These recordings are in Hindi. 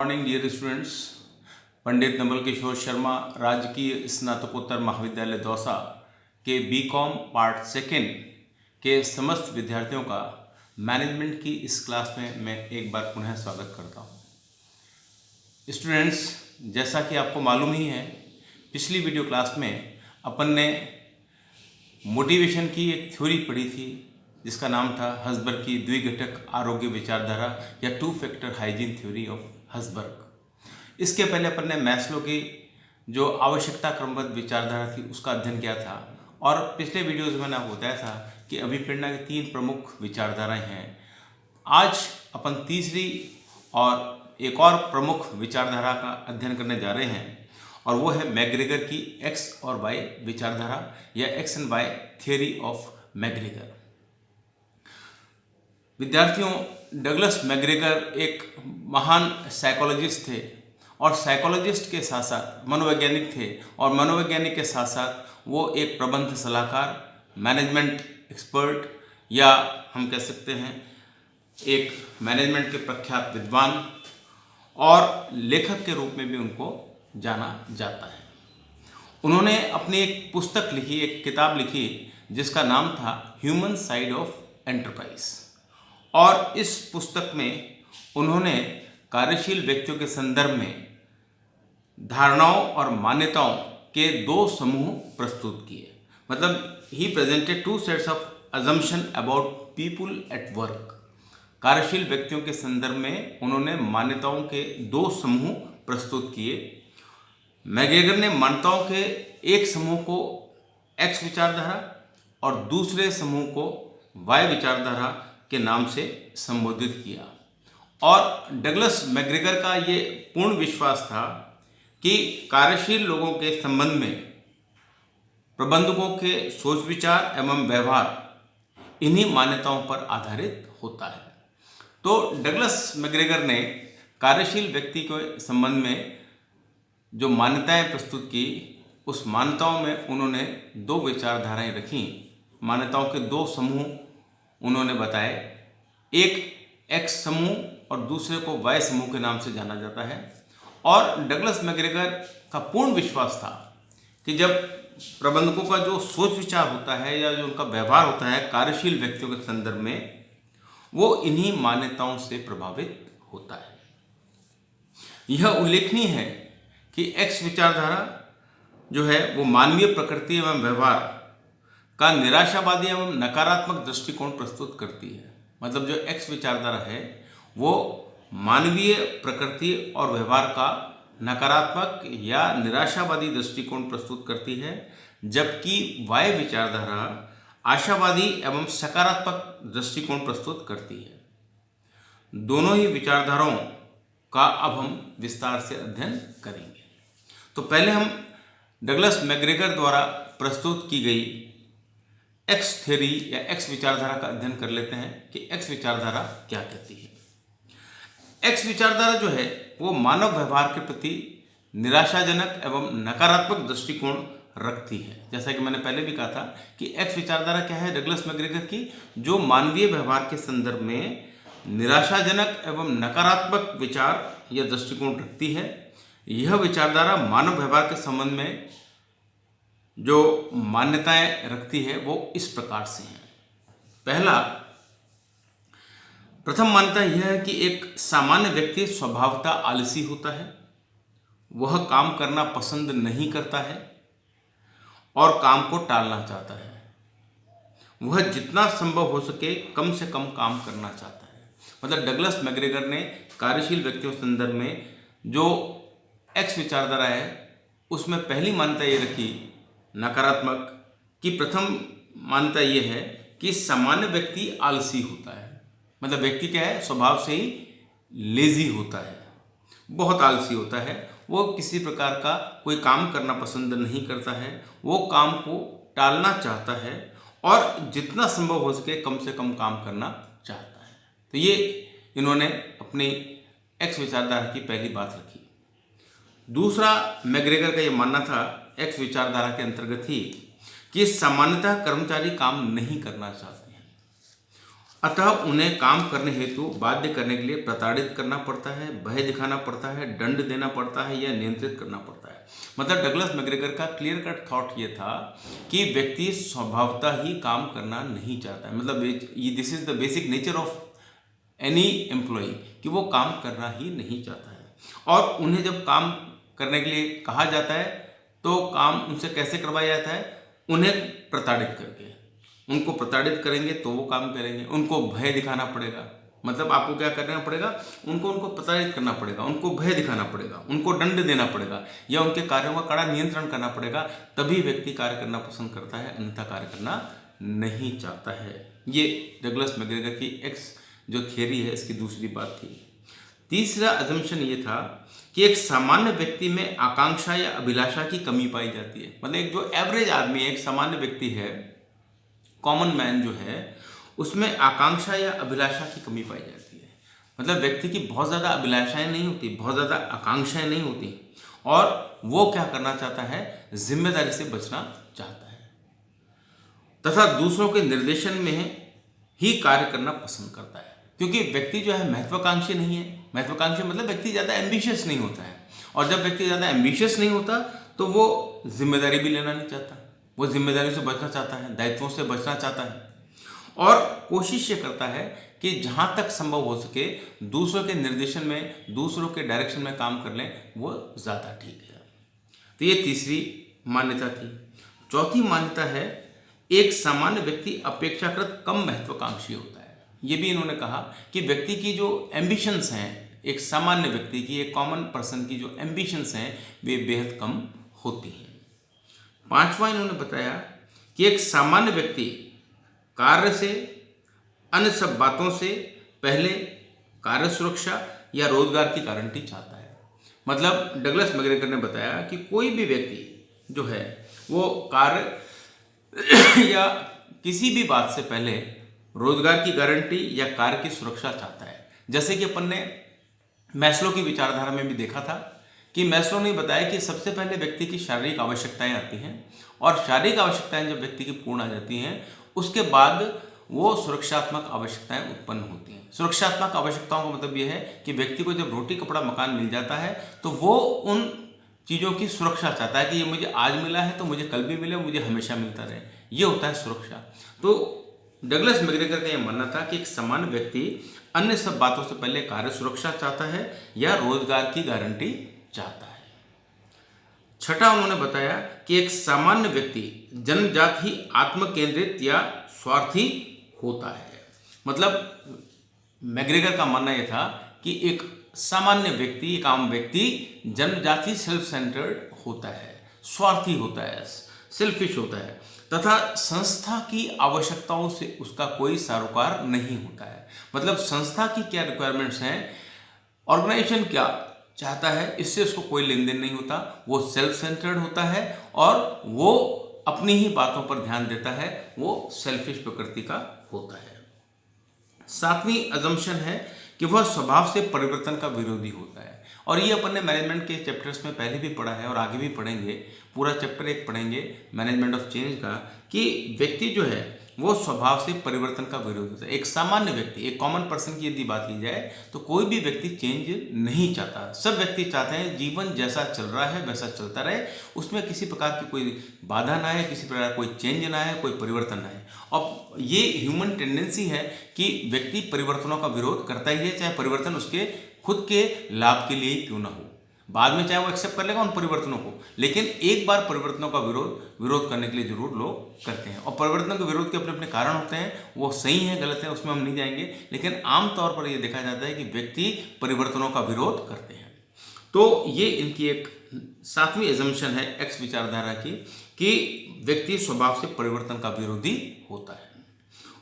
Morning dear students. Pandit Naval Kishore Sharma राजकीय स्नातकोत्तर महाविद्यालय दौसा के बीकॉम पार्ट सेकेंड के समस्त विद्यार्थियों का मैनेजमेंट की इस क्लास में मैं एक बार पुनः स्वागत करता हूं। स्टूडेंट्स, जैसा कि आपको मालूम ही है, पिछली वीडियो क्लास में अपन ने मोटिवेशन की एक थ्योरी पढ़ी थी जिसका नाम था हसबर्ग की द्विघटक आरोग्य विचारधारा या 2 फैक्टर हाइजीन थ्योरी ऑफ हसबर्ग। इसके पहले अपन ने मैस्लो की जो आवश्यकता क्रमबद्ध विचारधारा थी उसका अध्ययन किया था और पिछले वीडियोज़ में मैंने आपको बताया था कि अभिप्रेरणा की 3 प्रमुख विचारधाराएं हैं। आज अपन तीसरी और एक और प्रमुख विचारधारा का अध्ययन करने जा रहे हैं और वो है मैकग्रेगर की एक्स और वाई विचारधारा या X and Y theory of McGregor. विद्यार्थियों, डगलस मैकग्रेगर एक महान साइकोलॉजिस्ट थे और साइकोलॉजिस्ट के साथ साथ मनोवैज्ञानिक थे और मनोवैज्ञानिक के साथ साथ वो एक प्रबंध सलाहकार, मैनेजमेंट एक्सपर्ट या हम कह सकते हैं एक मैनेजमेंट के प्रख्यात विद्वान और लेखक के रूप में भी उनको जाना जाता है। उन्होंने अपनी एक पुस्तक लिखी, एक किताब लिखी जिसका नाम था ह्यूमन साइड ऑफ एंटरप्राइज और इस पुस्तक में उन्होंने कार्यशील व्यक्तियों के संदर्भ में धारणाओं और मान्यताओं के 2 समूह प्रस्तुत किए। मतलब he presented 2 sets of assumption about people at work. कार्यशील व्यक्तियों के संदर्भ में उन्होंने मान्यताओं के 2 समूह प्रस्तुत किए। मैकग्रेगर ने मान्यताओं के एक समूह को एक्स विचारधारा और दूसरे समूह को वाई विचारधारा के नाम से संबोधित किया और डगलस मैकग्रेगर का ये पूर्ण विश्वास था कि कार्यशील लोगों के संबंध में प्रबंधकों के सोच विचार एवं व्यवहार इन्हीं मान्यताओं पर आधारित होता है। तो डगलस मैकग्रेगर ने कार्यशील व्यक्ति के संबंध में जो मान्यताएं प्रस्तुत की, उस मान्यताओं में उन्होंने 2 विचारधाराएं रखी। मान्यताओं के 2 समूह उन्होंने बताए, एक एक्स समूह और दूसरे को वाई समूह के नाम से जाना जाता है। और डगलस मैकग्रेगर का पूर्ण विश्वास था कि जब प्रबंधकों का जो सोच विचार होता है या जो उनका व्यवहार होता है कार्यशील व्यक्तियों के संदर्भ में, वो इन्हीं मान्यताओं से प्रभावित होता है। यह उल्लेखनीय है कि एक्स विचारधारा जो है वो मानवीय प्रकृति एवं व्यवहार का निराशावादी एवं नकारात्मक दृष्टिकोण प्रस्तुत करती है। मतलब जो एक्स विचारधारा है वो मानवीय प्रकृति और व्यवहार का नकारात्मक या निराशावादी दृष्टिकोण प्रस्तुत करती है, जबकि वाई विचारधारा आशावादी एवं सकारात्मक दृष्टिकोण प्रस्तुत करती है। दोनों ही विचारधाराओं का अब हम विस्तार से अध्ययन करेंगे। तो पहले हम डगलस मैकग्रेगर द्वारा प्रस्तुत की गई एक्स थ्योरी या एक्स विचारधारा का अध्ययन कर लेते हैं कि एक्स विचारधारा क्या कहती है। एक्स विचारधारा जो है वो मानव व्यवहार के प्रति निराशाजनक एवं नकारात्मक दृष्टिकोण रखती है। जैसा कि मैंने पहले भी कहा था कि एक्स विचारधारा क्या है डगलस मैकग्रेगर की, जो मानवीय व्यवहार के संदर्भ में निराशाजनक एवं नकारात्मक विचार या दृष्टिकोण रखती है। यह विचारधारा मानव व्यवहार के संबंध में जो मान्यताएं रखती है वो इस प्रकार से हैं। प्रथम मान्यता यह है कि एक सामान्य व्यक्ति स्वभावतः आलसी होता है। वह काम करना पसंद नहीं करता है और काम को टालना चाहता है। वह जितना संभव हो सके कम से कम काम करना चाहता है। मतलब डगलस मैकग्रेगर ने कार्यशील व्यक्तियों के संदर्भ में जो एक्स विचारधारा है उसमें पहली मान्यता ये रखी नकारात्मक कि प्रथम मान्यता ये है कि सामान्य व्यक्ति आलसी होता है। मतलब व्यक्ति क्या है, स्वभाव से ही लेजी होता है, बहुत आलसी होता है। वो किसी प्रकार का कोई काम करना पसंद नहीं करता है, वो काम को टालना चाहता है और जितना संभव हो सके कम से कम काम करना चाहता है। तो ये इन्होंने अपनी एक्स विचारधारा की पहली बात रखी। दूसरा मैकग्रेगर का ये मानना था एक्स विचारधारा के अंतर्गत ही कि सामान्यतः कर्मचारी काम नहीं करना चाहते हैं। अतः उन्हें काम करने हेतु बाध्य करने के लिए प्रताड़ित करना पड़ता है, भय दिखाना पड़ता है, दंड देना पड़ता है या नियंत्रित करना पड़ता है। मतलब डगलस मैग्रेगर का क्लियर कट थॉट ये था कि व्यक्ति स्वभावतः ही काम करना नहीं चाहता है। मतलब this is the basic nature of any employee कि वो काम करना ही नहीं चाहता है। और उन्हें जब काम करने के लिए कहा जाता है तो काम उनसे कैसे करवाया जाता है? उन्हें प्रताड़ित करके। उनको प्रताड़ित करेंगे तो वो काम करेंगे। उनको भय दिखाना पड़ेगा, मतलब आपको क्या करना पड़ेगा? उनको प्रताड़ित करना पड़ेगा, उनको भय दिखाना पड़ेगा, उनको दंड देना पड़ेगा या उनके कार्यों का कड़ा नियंत्रण करना पड़ेगा, तभी व्यक्ति कार्य करना पसंद करता है, अन्यथा कार्य करना नहीं चाहता है। ये डगलस मैग्रेगर की एक्स जो थियरी है इसकी दूसरी बात थी। तीसरा अजम्पशन ये था कि एक सामान्य व्यक्ति में आकांक्षा या अभिलाषा की कमी पाई जाती है। मतलब एक जो एवरेज आदमी है, एक सामान्य व्यक्ति है, कॉमन मैन जो है, उसमें आकांक्षा या अभिलाषा की कमी पाई जाती है। मतलब व्यक्ति की बहुत ज़्यादा अभिलाषाएं नहीं होती, बहुत ज़्यादा आकांक्षाएं नहीं होती, और वो क्या करना चाहता है? जिम्मेदारी से बचना चाहता है तथा दूसरों के निर्देशन में ही कार्य करना पसंद करता है। क्योंकि व्यक्ति जो है महत्वाकांक्षी नहीं है। महत्वाकांक्षी मतलब व्यक्ति ज़्यादा एम्बिशियस नहीं होता है, और जब व्यक्ति ज़्यादा एम्बिशियस नहीं होता तो वो जिम्मेदारी भी लेना नहीं चाहता, वो जिम्मेदारी से बचना चाहता है, दायित्वों से बचना चाहता है, और कोशिश ये करता है कि जहाँ तक संभव हो सके दूसरों के निर्देशन में, दूसरों के डायरेक्शन में काम कर लें, वो ज़्यादा ठीक है। तो ये तीसरी मान्यता थी। चौथी मान्यता है एक सामान्य व्यक्ति अपेक्षाकृत कम महत्वाकांक्षी होता है। ये भी इन्होंने कहा कि व्यक्ति की जो एम्बिशंस हैं, एक सामान्य व्यक्ति की, एक कॉमन पर्सन की जो एम्बिशंस हैं वे बेहद कम होती हैं। पांचवा इन्होंने बताया कि एक सामान्य व्यक्ति कार्य से, अन्य सब बातों से पहले कार्य सुरक्षा या रोजगार की गारंटी चाहता है। मतलब डगलस मैग्रेगर ने बताया कि कोई भी व्यक्ति जो है वो कार्य या किसी भी बात से पहले रोजगार की गारंटी या कार्य की सुरक्षा चाहता है। जैसे कि अपन ने मैस्लो की विचारधारा में भी देखा था कि मैस्लो ने बताया कि सबसे पहले व्यक्ति की शारीरिक आवश्यकताएं आती हैं, और शारीरिक आवश्यकताएं जब व्यक्ति की पूर्ण आ जाती हैं उसके बाद वो सुरक्षात्मक आवश्यकताएं उत्पन्न होती हैं। सुरक्षात्मक आवश्यकताओं का मतलब ये है कि व्यक्ति को जब रोटी कपड़ा मकान मिल जाता है तो वो उन चीज़ों की सुरक्षा चाहता है कि ये मुझे आज मिला है तो मुझे कल भी मिले, मुझे हमेशा मिलता रहे। ये होता है सुरक्षा। तो डगलस मैग्रेगर का यह मानना था कि एक सामान्य व्यक्ति अन्य सब बातों से पहले कार्य सुरक्षा चाहता है या रोजगार की गारंटी चाहता है। छठा उन्होंने बताया कि एक सामान्य व्यक्ति जन्मजात ही आत्मकेंद्रित या स्वार्थी होता है। मतलब मैग्रेगर का मानना यह था कि एक सामान्य व्यक्ति, एक आम व्यक्ति जन्मजात ही सेल्फ सेंटर्ड होता है, स्वार्थी होता है, सेल्फिश होता है, तथा संस्था की आवश्यकताओं से उसका कोई सरोकार नहीं होता है। मतलब संस्था की क्या रिक्वायरमेंट्स हैं, ऑर्गेनाइजेशन क्या चाहता है, इससे उसको कोई लेन देन नहीं होता। वो सेल्फ सेंटर्ड होता है और वो अपनी ही बातों पर ध्यान देता है, वो सेल्फिश प्रकृति का होता है। सातवीं अजम्पशन है कि वह स्वभाव से परिवर्तन का विरोधी होता है, और ये अपन ने मैनेजमेंट के चैप्टर्स में पहले भी पढ़ा है और आगे भी पढ़ेंगे। पूरा चैप्टर एक पढ़ेंगे मैनेजमेंट ऑफ चेंज का, कि व्यक्ति जो है वो स्वभाव से परिवर्तन का विरोध होता है। एक सामान्य व्यक्ति, एक कॉमन पर्सन की यदि बात की जाए तो कोई भी व्यक्ति चेंज नहीं चाहता। सब व्यक्ति चाहते हैं जीवन जैसा चल रहा है वैसा चलता रहे, उसमें किसी प्रकार की कोई बाधा ना है, किसी प्रकार कोई चेंज ना है, कोई परिवर्तन ना है। और ये ह्यूमन टेंडेंसी है कि व्यक्ति परिवर्तनों का विरोध करता ही है, चाहे परिवर्तन उसके खुद के लाभ के लिए क्यों ना हो। बाद में चाहे वो एक्सेप्ट कर लेगा उन परिवर्तनों को, लेकिन एक बार परिवर्तनों का विरोध करने के लिए जरूर लोग करते हैं। और परिवर्तनों के विरोध के अपने अपने कारण होते हैं, वो सही है गलत है उसमें हम नहीं जाएंगे, लेकिन आमतौर पर यह देखा जाता है कि व्यक्ति परिवर्तनों का विरोध करते हैं। तो ये इनकी एक सातवीं एजम्पशन है एक्स विचारधारा की, कि व्यक्ति स्वभाव से परिवर्तन का विरोधी होता है।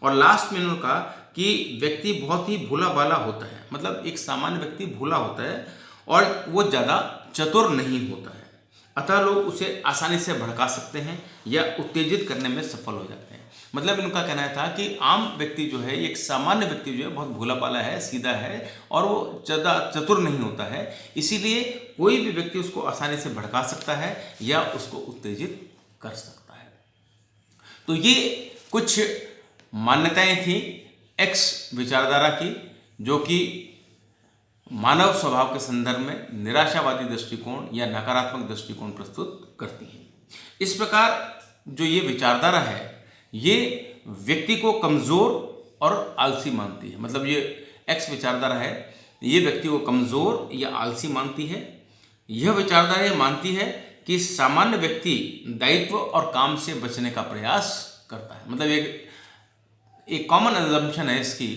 और लास्ट में उन्होंने कहा कि व्यक्ति बहुत ही भोला भाला होता है। मतलब एक सामान्य व्यक्ति भोला होता है और वो ज़्यादा चतुर नहीं होता है, अतः लोग उसे आसानी से भड़का सकते हैं या उत्तेजित करने में सफल हो जाते हैं। मतलब इनका कहना था कि आम व्यक्ति जो है, एक सामान्य व्यक्ति जो है बहुत भोला भाला है, सीधा है और वो ज़्यादा चतुर नहीं होता है, इसीलिए कोई भी व्यक्ति उसको आसानी से भड़का सकता है या उसको उत्तेजित कर सकता है। तो ये कुछ मान्यताएं थी एक्स विचारधारा की, जो कि मानव स्वभाव के संदर्भ में निराशावादी दृष्टिकोण या नकारात्मक दृष्टिकोण प्रस्तुत करती है। इस प्रकार जो ये विचारधारा है ये व्यक्ति को कमज़ोर और आलसी मानती है। मतलब ये एक्स विचारधारा है, ये व्यक्ति को कमज़ोर या आलसी मानती है। यह विचारधारा ये मानती है कि सामान्य व्यक्ति दायित्व और काम से बचने का प्रयास करता है। मतलब एक कॉमन अजम्पशन है इसकी,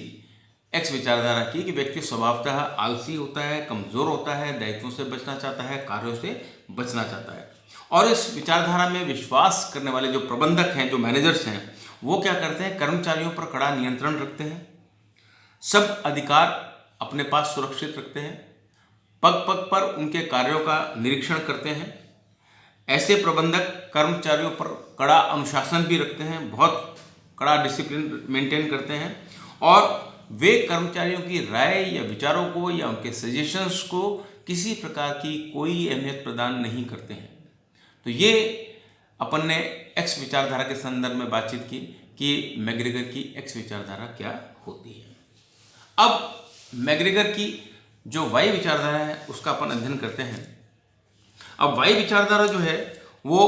एक्स विचारधारा की, कि व्यक्ति स्वभावतः आलसी होता है, कमज़ोर होता है, दायित्वों से बचना चाहता है, कार्यों से बचना चाहता है। और इस विचारधारा में विश्वास करने वाले जो प्रबंधक हैं, जो मैनेजर्स हैं, वो क्या करते हैं, कर्मचारियों पर कड़ा नियंत्रण रखते हैं, सब अधिकार अपने पास सुरक्षित रखते हैं, पग पग पर उनके कार्यों का निरीक्षण करते हैं। ऐसे प्रबंधक कर्मचारियों पर कड़ा अनुशासन भी रखते हैं, बहुत कड़ा डिसिप्लिन मेंटेन करते हैं, और वे कर्मचारियों की राय या विचारों को या उनके सजेशंस को किसी प्रकार की कोई अहमियत प्रदान नहीं करते हैं। तो ये अपन ने एक्स विचारधारा के संदर्भ में बातचीत की कि मैग्रेगर की एक्स विचारधारा क्या होती है। अब मैग्रेगर की जो वाई विचारधारा है उसका अपन अध्ययन करते हैं। अब वाई विचारधारा जो है वो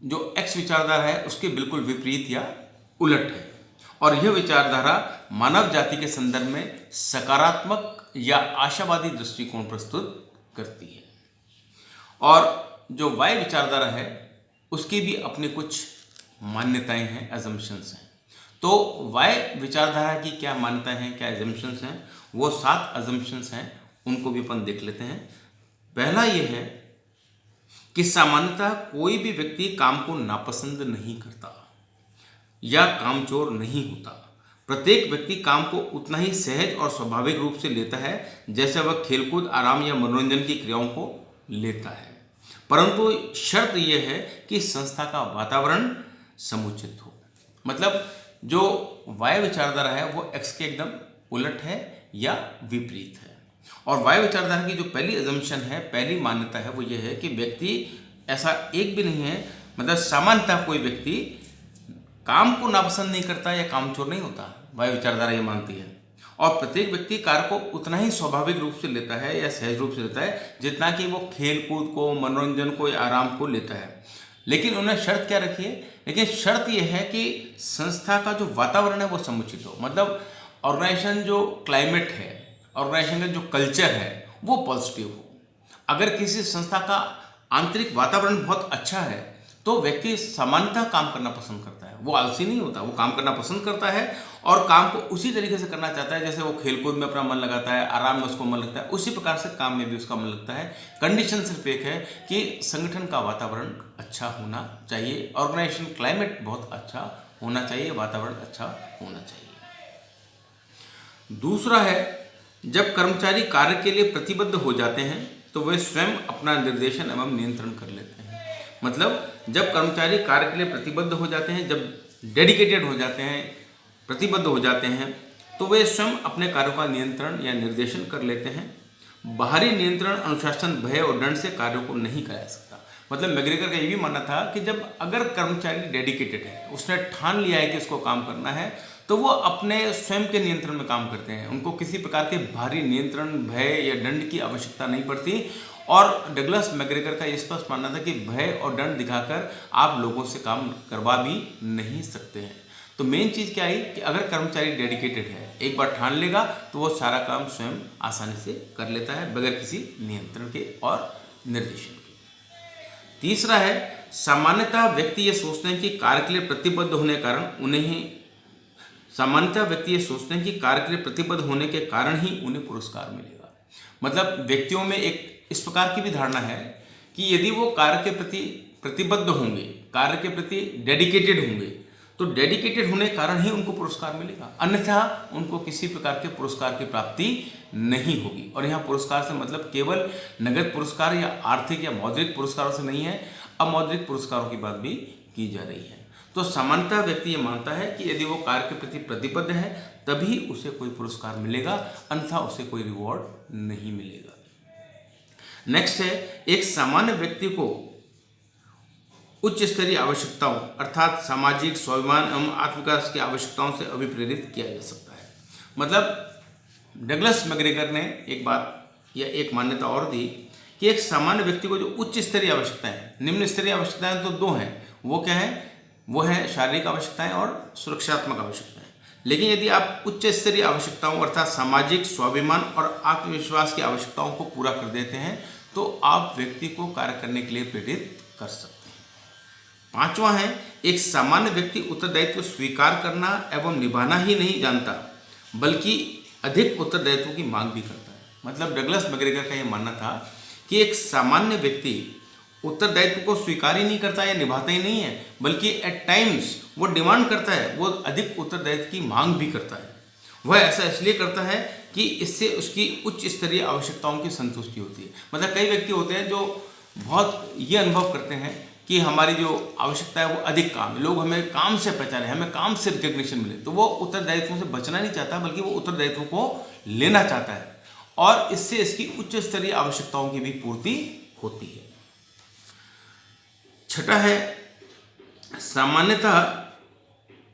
जो एक्स विचारधारा है उसके बिल्कुल विपरीत या उलट है, और यह विचारधारा मानव जाति के संदर्भ में सकारात्मक या आशावादी दृष्टिकोण प्रस्तुत करती है। और जो वाई विचारधारा है उसकी भी अपनी कुछ मान्यताएं हैं, एजम्पशंस हैं। तो वाई विचारधारा की क्या मान्यताएं हैं, क्या एजम्पशंस हैं, वो 7 एजम्पशंस हैं, उनको भी अपन देख लेते हैं। पहला ये है कि सामान्यतः कोई भी व्यक्ति काम को नापसंद नहीं करता या कामचोर नहीं होता। प्रत्येक व्यक्ति काम को उतना ही सहज और स्वाभाविक रूप से लेता है जैसे वह खेलकूद, आराम या मनोरंजन की क्रियाओं को लेता है, परंतु शर्त यह है कि संस्था का वातावरण समुचित हो। मतलब जो वाई विचारधारा है वो एक्स के एकदम उलट है या विपरीत है। और वाई विचारधारा की जो पहली अजम्पशन है, पहली मान्यता है, वो ये है कि व्यक्ति ऐसा एक भी नहीं है, मतलब सामान्यतः कोई व्यक्ति काम को नापसंद नहीं करता या कामचोर नहीं होता। वाई विचारधारा ये मानती है। और प्रत्येक व्यक्ति कार्य को उतना ही स्वाभाविक रूप से लेता है या सहज रूप से लेता है जितना कि वो खेल कूद को, मनोरंजन को या आराम को लेता है। लेकिन उन्होंने शर्त क्या रखी है, लेकिन शर्त यह है कि संस्था का जो वातावरण है वो समुचित हो। मतलब ऑर्गेनाइजेशन जो क्लाइमेट है, ऑर्गेनाइजेशन का जो कल्चर है वो पॉजिटिव हो। अगर किसी संस्था का आंतरिक वातावरण बहुत अच्छा है तो व्यक्ति सामान्यतः काम करना पसंद करता है, वो आलसी नहीं होता, वो काम करना पसंद करता है और काम को उसी तरीके से करना चाहता है जैसे वो खेलकूद में अपना मन लगाता है, आराम में उसको मन लगता है, उसी प्रकार से काम में भी उसका मन लगता है। कंडीशन सिर्फ एक है कि संगठन का वातावरण अच्छा होना चाहिए, ऑर्गेनाइजेशन क्लाइमेट बहुत अच्छा होना चाहिए, वातावरण अच्छा होना चाहिए। दूसरा है, जब कर्मचारी कार्य के लिए प्रतिबद्ध हो जाते हैं तो वे स्वयं अपना निर्देशन एवं नियंत्रण कर लेते हैं। मतलब जब कर्मचारी कार्य के लिए प्रतिबद्ध हो जाते हैं, जब डेडिकेटेड हो जाते हैं, प्रतिबद्ध हो जाते हैं, तो वे स्वयं अपने कार्यों का नियंत्रण या निर्देशन कर लेते हैं। बाहरी नियंत्रण, अनुशासन, भय और दंड से कार्यों को नहीं कराया सकता। मतलब मैग्रेगर का ये भी मानना था कि जब अगर कर्मचारी डेडिकेटेड है, उसने ठान लिया है कि इसको काम करना है, तो वो अपने स्वयं के नियंत्रण में काम करते हैं। उनको किसी प्रकार के बाहरी नियंत्रण, भय या दंड की आवश्यकता नहीं पड़ती। और डगलस मैग्रेगर का ये स्पष्ट मानना था कि भय और दंड दिखाकर आप लोगों से काम करवा भी नहीं सकते हैं। तो मेन चीज़ क्या आई कि अगर कर्मचारी डेडिकेटेड है, एक बार ठान लेगा तो वो सारा काम स्वयं आसानी से कर लेता है बगैर किसी नियंत्रण के और निर्देशन के। तीसरा है, सामान्यतः व्यक्ति ये सोचते हैं कि कार्य के लिए प्रतिबद्ध होने के कारण उन्हें पुरस्कार मिलेगा। मतलब व्यक्तियों में एक इस प्रकार की भी धारणा है कि यदि वो कार्य के प्रति प्रतिबद्ध होंगे, कार्य के प्रति डेडिकेटेड होंगे, तो डेडिकेटेड होने के कारण ही उनको पुरस्कार मिलेगा, अन्यथा उनको किसी प्रकार के पुरस्कार की प्राप्ति नहीं होगी। और यहाँ पुरस्कार से मतलब केवल नगद पुरस्कार या आर्थिक या मौद्रिक पुरस्कारों से नहीं है, अमौद्रिक पुरस्कारों की बात भी की जा रही है। तो सामान्यतः व्यक्ति ये मानता है कि यदि वो कार्य के प्रति प्रतिबद्ध है तभी उसे कोई पुरस्कार मिलेगा, अन्यथा उसे कोई रिवॉर्ड नहीं मिलेगा। नेक्स्ट है, एक सामान्य व्यक्ति को उच्च स्तरीय आवश्यकताओं अर्थात सामाजिक, स्वाभिमान एवं आत्मविकास की आवश्यकताओं से अभिप्रेरित किया जा सकता है। मतलब डगलस मैग्रेगर ने एक बात या एक मान्यता और दी कि एक सामान्य व्यक्ति को जो उच्च स्तरीय आवश्यकताएं हैं, निम्न स्तरीय आवश्यकताएं तो दो हैं, वो क्या है, वो है शारीरिक आवश्यकताएं और सुरक्षात्मक आवश्यकताएं। लेकिन यदि आप उच्च स्तरीय आवश्यकताओं अर्थात सामाजिक, स्वाभिमान और आत्मविश्वास की आवश्यकताओं को पूरा कर देते हैं तो आप व्यक्ति को कार्य करने के लिए प्रेरित कर सकते हैं। पांचवा है, एक सामान्य व्यक्ति उत्तरदायित्व स्वीकार करना एवं निभाना ही नहीं जानता बल्कि अधिक उत्तरदायित्व की मांग भी करता है। मतलब डगलस मैग्रेगर का यह मानना था कि एक सामान्य व्यक्ति उत्तरदायित्व को स्वीकार ही नहीं करता या निभाता ही नहीं है, बल्कि एट टाइम्स वो डिमांड करता है, वो अधिक उत्तरदायित्व की मांग भी करता है। वह ऐसा इसलिए करता है कि इससे उसकी उच्च स्तरीय आवश्यकताओं की संतुष्टि होती है। मतलब कई व्यक्ति होते हैं जो बहुत ये अनुभव करते हैं कि हमारी जो आवश्यकता है वो अधिक काम, लोग हमें काम से पहचाने, हमें काम से रिकग्निशन मिले, तो वो उत्तरदायित्वों से बचना नहीं चाहता बल्कि वो उत्तरदायित्वों को लेना चाहता है और इससे इसकी उच्च स्तरीय आवश्यकताओं की भी पूर्ति होती है। छठा है, सामान्यतः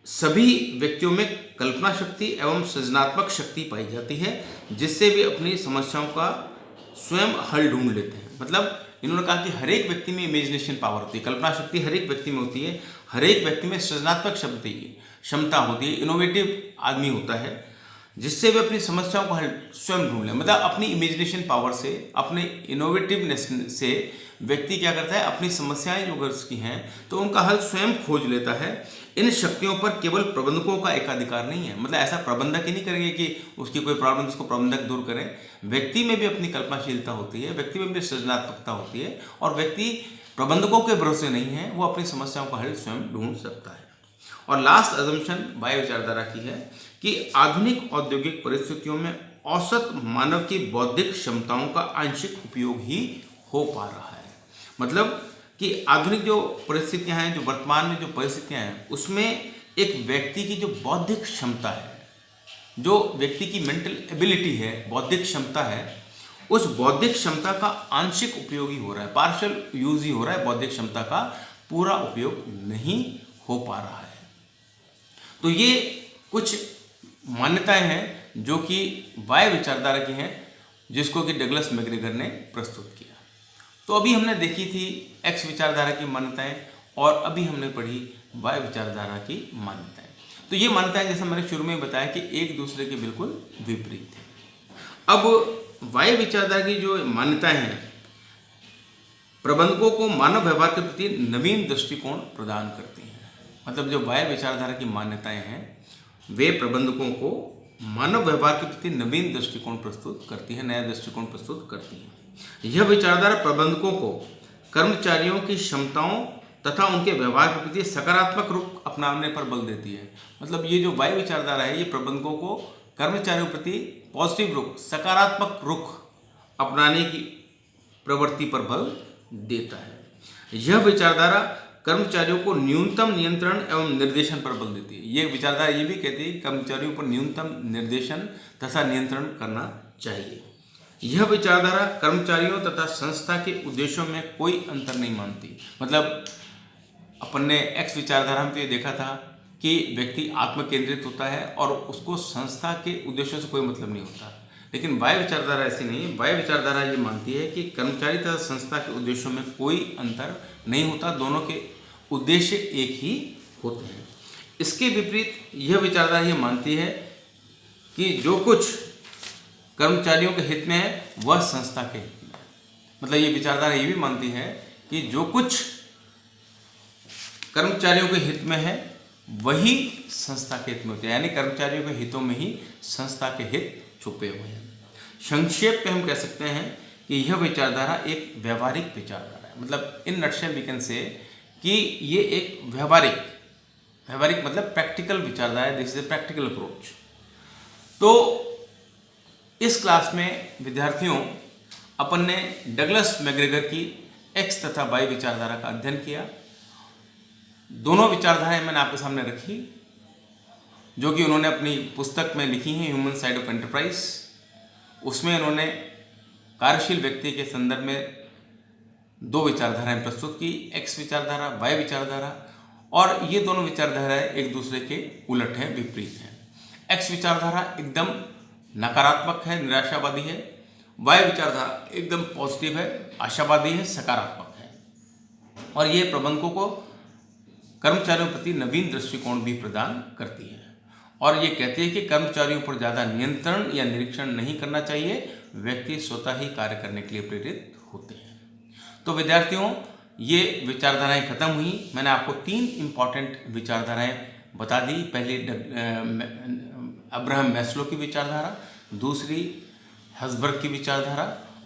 सभी व्यक्तियों में कल्पना शक्ति एवं सृजनात्मक शक्ति पाई जाती है जिससे वे अपनी समस्याओं का स्वयं हल ढूंढ लेते हैं। मतलब इन्होंने कहा कि हर एक व्यक्ति में इमेजिनेशन पावर होती है, कल्पना शक्ति हर एक व्यक्ति में होती है, हर एक व्यक्ति में सृजनात्मक शक्ति की क्षमता होती है, इनोवेटिव आदमी होता है जिससे वे अपनी समस्याओं को हल स्वयं ढूंढ लें। मतलब अपनी इमेजिनेशन पावर से, अपने इनोवेटिवनेस से व्यक्ति क्या करता है, अपनी समस्याएं जो अगर उसकी हैं तो उनका हल स्वयं खोज लेता है। इन शक्तियों पर केवल प्रबंधकों का एकाधिकार नहीं है। मतलब ऐसा प्रबंधक ही नहीं करेंगे कि उसकी कोई प्रॉब्लम उसको प्रबंधक दूर करें। व्यक्ति में भी अपनी कल्पनाशीलता होती है, व्यक्ति में भी सृजनात्मकता होती है और व्यक्ति प्रबंधकों के भरोसे नहीं है, वो अपनी समस्याओं का हल स्वयं ढूंढ सकता है। और लास्ट अजम्पशन बाह्य विचारधारा की है कि आधुनिक औद्योगिक परिस्थितियों में औसत मानव की बौद्धिक क्षमताओं का आंशिक उपयोग ही हो पा रहा है। मतलब कि आधुनिक जो परिस्थितियां हैं, जो वर्तमान में जो परिस्थितियां हैं, उसमें एक व्यक्ति की जो बौद्धिक क्षमता है, जो व्यक्ति की मेंटल एबिलिटी है, बौद्धिक क्षमता है, उस बौद्धिक क्षमता का आंशिक उपयोग ही हो रहा है, पार्शियल यूज ही हो रहा है, बौद्धिक क्षमता का पूरा उपयोग नहीं हो पा रहा है। तो ये कुछ मान्यताएं हैं जो कि बाह्य विचारधारा की हैं, जिसको कि डगलस मैग्रेगर ने प्रस्तुत किया। तो अभी हमने देखी थी एक्स विचारधारा की मान्यताएं और अभी हमने पढ़ी बाह्य विचारधारा की मान्यताएं। तो ये मान्यताएं जैसा मैंने शुरू में बताया कि एक दूसरे के बिल्कुल विपरीत है। अब बाह्य विचारधारा की जो मान्यताएं हैं प्रबंधकों को मानव व्यवहार के प्रति नवीन दृष्टिकोण प्रदान करती हैं। मतलब जो बाह्य विचारधारा की मान्यताएं हैं वे प्रबंधकों को मानव व्यवहार के प्रति नवीन दृष्टिकोण प्रस्तुत करती है, नया दृष्टिकोण प्रस्तुत करती है। यह विचारधारा प्रबंधकों को कर्मचारियों की क्षमताओं तथा उनके व्यवहार के प्रति सकारात्मक रुख अपनाने पर बल देती है। मतलब ये जो बाह्य विचारधारा है ये प्रबंधकों को कर्मचारियों के प्रति पॉजिटिव रुख, सकारात्मक रुख अपनाने की प्रवृत्ति पर बल देता है। यह विचारधारा कर्मचारियों को न्यूनतम नियंत्रण एवं निर्देशन पर बल देती है। ये विचारधारा ये भी कहती है कि कर्मचारियों पर न्यूनतम निर्देशन तथा नियंत्रण करना चाहिए। यह विचारधारा कर्मचारियों तथा संस्था के उद्देश्यों में कोई अंतर नहीं मानती। मतलब अपन ने एक्स विचारधारा में तो ये देखा था कि व्यक्ति आत्म केंद्रित होता है और उसको संस्था के उद्देश्यों से कोई मतलब नहीं होता, लेकिन बाह्य विचारधारा ऐसी नहीं है। बाह्य विचारधारा ये मानती है कि कर्मचारी तथा संस्था के उद्देश्यों में कोई अंतर नहीं होता, दोनों के उद्देश्य एक ही होते हैं। इसके विपरीत यह विचारधारा ये मानती है कि जो कुछ कर्मचारियों के हित में है वह संस्था के हित में है। मतलब ये विचारधारा ये भी मानती है कि जो कुछ कर्मचारियों के हित में है वही संस्था के हित में होते हैं, यानी कर्मचारियों के हितों में ही संस्था के हित छुपे हुए हैं। संक्षेप में हम कह सकते हैं कि यह विचारधारा एक व्यवहारिक विचारधारा है। मतलब in nutshell we can say कि ये एक व्यवहारिक मतलब प्रैक्टिकल विचारधारा है। This is a practical approach. तो इस क्लास में विद्यार्थियों अपन ने डगलस मैग्रेगर की एक्स तथा वाई विचारधारा का अध्ययन किया। दोनों विचारधाराएं मैंने आपके सामने रखी जो कि उन्होंने अपनी पुस्तक में लिखी हैं, ह्यूमन साइड ऑफ एंटरप्राइज। उसमें उन्होंने कार्यशील व्यक्ति के संदर्भ में दो विचारधाराएं प्रस्तुत की, एक्स विचारधारा, वाई विचारधारा, और ये दोनों विचारधाराएं एक दूसरे के उलट हैं, विपरीत हैं। एक्स विचारधारा एकदम नकारात्मक है, निराशावादी है। वाई विचारधारा एकदम पॉजिटिव है, आशावादी है, सकारात्मक है। और ये प्रबंधकों को कर्मचारियों के प्रति नवीन दृष्टिकोण भी प्रदान करती है और ये कहती है कि कर्मचारियों पर ज़्यादा नियंत्रण या निरीक्षण नहीं करना चाहिए, व्यक्ति स्वतः ही कार्य करने के लिए प्रेरित होते हैं। तो विद्यार्थियों, ये विचारधाराएं खत्म हुई। मैंने आपको 3 इम्पॉर्टेंट विचारधाराएं बता दी। पहली अब्राहम मैस्लो की विचारधारा, दूसरी हर्ट्ज़बर्ग की विचारधारा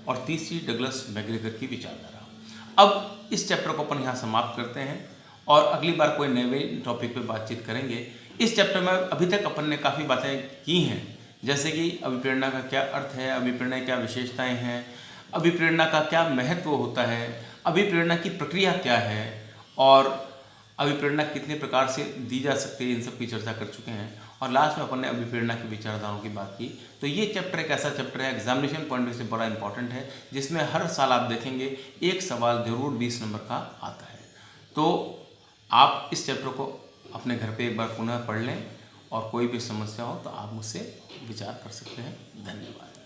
और तीसरी डगलस मैकग्रेगर की विचारधारा। अब इस चैप्टर को अपन यहाँ समाप्त करते हैं और अगली बार कोई नए टॉपिक पे बातचीत करेंगे। इस चैप्टर में अभी तक अपन ने काफ़ी बातें की हैं, जैसे कि अभिप्रेरणा का क्या अर्थ है, अभिप्रेरणा की क्या विशेषताएं हैं, अभिप्रेरणा का क्या महत्व होता है, अभिप्रेरणा की प्रक्रिया क्या है और अभिप्रेरणा कितने प्रकार से दी जा सकती है, इन सब की चर्चा कर चुके हैं। और लास्ट में अपन ने अभिप्रेरणा की विचारधाराओं की बात की। तो ये चैप्टर एक ऐसा चैप्टर है, एग्जामिनेशन पॉइंट से बड़ा इंपॉर्टेंट है, जिसमें हर साल आप देखेंगे एक सवाल जरूर 20 नंबर का आता है। तो आप इस चैप्टर को अपने घर पे एक बार पुनः पढ़ लें और कोई भी समस्या हो तो आप मुझसे विचार कर सकते हैं। धन्यवाद।